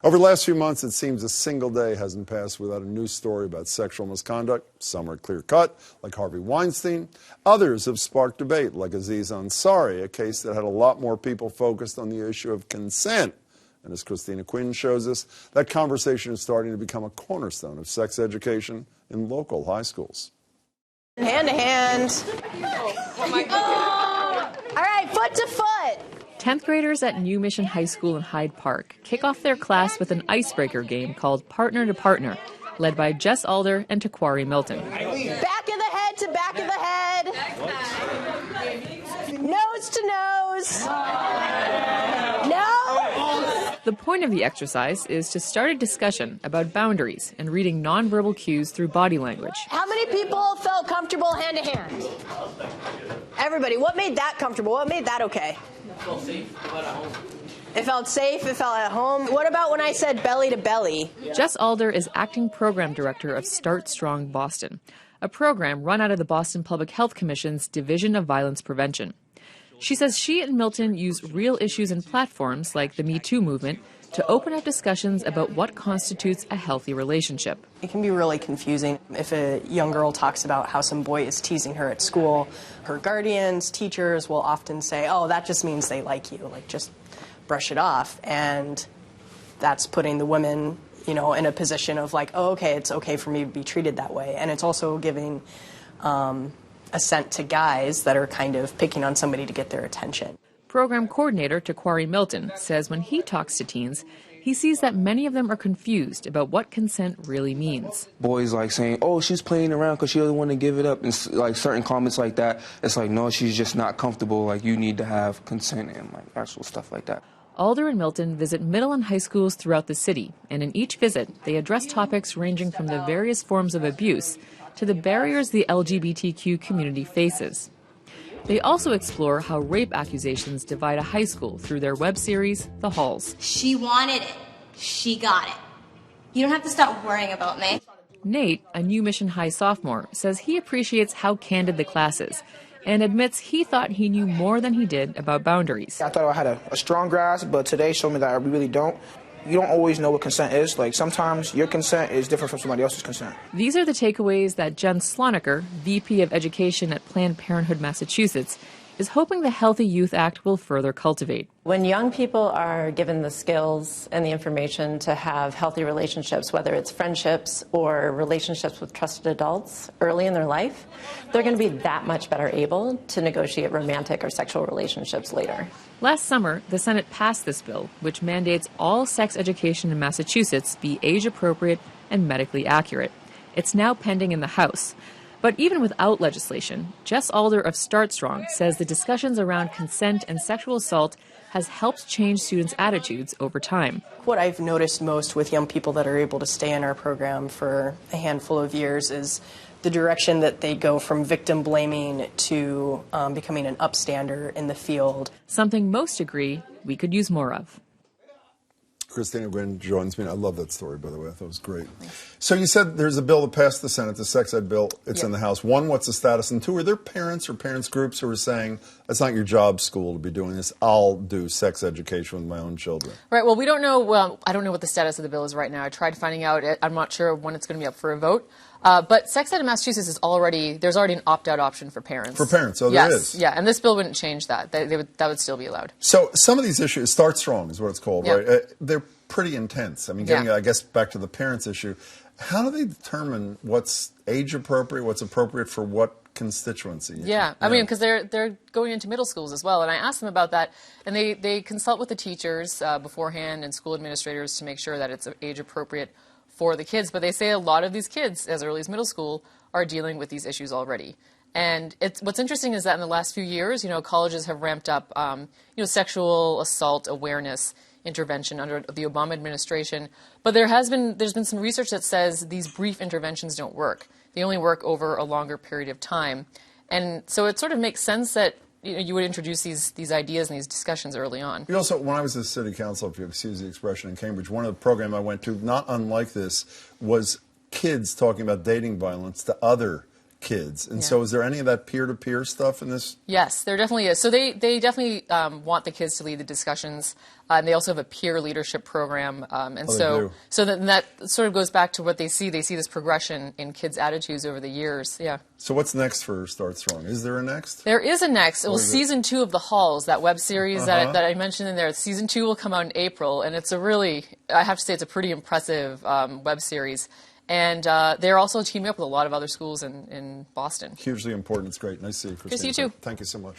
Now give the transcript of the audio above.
Over the last few months, it seems a single day hasn't passed without a news story about sexual misconduct. Some are clear-cut, like Harvey Weinstein. Others have sparked debate, like Aziz Ansari, a case that had a lot more people focused on the issue of consent. And as Christina Quinn shows us, that conversation is starting to become a cornerstone of sex education in local high schools. Hand to hand. All right, foot to foot. 10th graders at New Mission High School in Hyde Park kick off their class with an icebreaker game called Partner to Partner, led by Jess Alder and Taquari Milton. Back of the head to back of the head. Nose to nose. No. The point of the exercise is to start a discussion about boundaries and reading nonverbal cues through body language. How many people felt comfortable hand to hand? Everybody. What made that comfortable? What made that okay? It felt safe. It felt at home. It felt safe. It felt at home. What about when I said belly to belly? Jess Alder is acting program director of Start Strong Boston, a program run out of the Boston Public Health Commission's Division of Violence Prevention. She says she and Milton use real issues and platforms like the Me Too movement to open up discussions about what constitutes a healthy relationship. It can be really confusing if a young girl talks about how some boy is teasing her at school. Her guardians, teachers will often say, oh, that just means they like you, like just brush it off. And that's putting the women, in a position of like, oh, okay, it's okay for me to be treated that way. And it's also giving assent to guys that are kind of picking on somebody to get their attention. Program coordinator Taquari Milton says when he talks to teens, he sees that many of them are confused about what consent really means. Boys like saying, oh, she's playing around because she doesn't want to give it up. And like certain comments like that, it's like, no, she's just not comfortable. Like, you need to have consent and like actual stuff like that. Alder and Milton visit middle and high schools throughout the city. And in each visit, they address topics ranging from the various forms of abuse to the barriers the LGBTQ community faces. They also explore how rape accusations divide a high school through their web series, The Halls. She wanted it. She got it. You don't have to stop worrying about me. Nate, a New Mission High sophomore, says he appreciates how candid the class is and admits he thought he knew more than he did about boundaries. I thought I had a strong grasp, but today showed me that I really don't. You don't always know what consent is. Like, sometimes your consent is different from somebody else's consent. These are the takeaways that Jen Sloniker, VP of Education at Planned Parenthood Massachusetts, is hoping the Healthy Youth Act will further cultivate. When young people are given the skills and the information to have healthy relationships, whether it's friendships or relationships with trusted adults early in their life, they're going to be that much better able to negotiate romantic or sexual relationships later. Last summer, the Senate passed this bill, which mandates all sex education in Massachusetts be age-appropriate and medically accurate. It's now pending in the House. But even without legislation, Jess Alder of Start Strong says the discussions around consent and sexual assault has helped change students' attitudes over time. What I've noticed most with young people that are able to stay in our program for a handful of years is the direction that they go from victim blaming to becoming an upstander in the field. Something most agree we could use more of. Christina Quinn joins me. I love that story, by the way. I thought it was great. So you said there's a bill that passed the Senate, the sex ed bill. It's in the House. One, what's the status? And two, are there parents or parents groups who are saying, it's not your job, school, to be doing this. I'll do sex education with my own children? Right. Well, we don't know. Well, I don't know what the status of the bill is right now. I tried finding out. I'm not sure when it's going to be up for a vote. But sex ed in Massachusetts there's already an opt-out option for parents. For parents, oh, there is. Yeah, and this bill wouldn't change that. That would still be allowed. So some of these issues, Start Strong is what it's called, right? They're pretty intense. I mean, getting, I guess, back to the parents issue, how do they determine what's age appropriate, what's appropriate for what constituency? Yeah, I mean, because they're going into middle schools as well, and I asked them about that, and they consult with the teachers beforehand and school administrators to make sure that it's age appropriate for the kids. But they say a lot of these kids, as early as middle school, are dealing with these issues already. And what's interesting is that in the last few years, colleges have ramped up, sexual assault awareness intervention under the Obama administration. But there's been some research that says these brief interventions don't work. They only work over a longer period of time. And so it sort of makes sense that you would introduce these ideas and these discussions early on. You also, when I was a city council, if you excuse the expression, in Cambridge, one of the programs I went to, not unlike this, was kids talking about dating violence to other kids. And Yeah. so is there any of that peer-to-peer stuff in this? Yes, there definitely is. So they definitely want the kids to lead the discussions. And they also have a peer leadership program. And Oh, they so do. so that sort of goes back to what they see. They see this progression in kids' attitudes over the years. Yeah. So what's next for Start Strong? Is there a next? There is a next. Well, is it? season 2 of The Halls, that web series Uh-huh. that I mentioned in there. Season 2 will come out in April, and it's a really, I have to say, it's a pretty impressive web series. And they're also teaming up with a lot of other schools in Boston. Hugely important. It's great. Nice to see you, Christine. to see you, too. Thank you so much.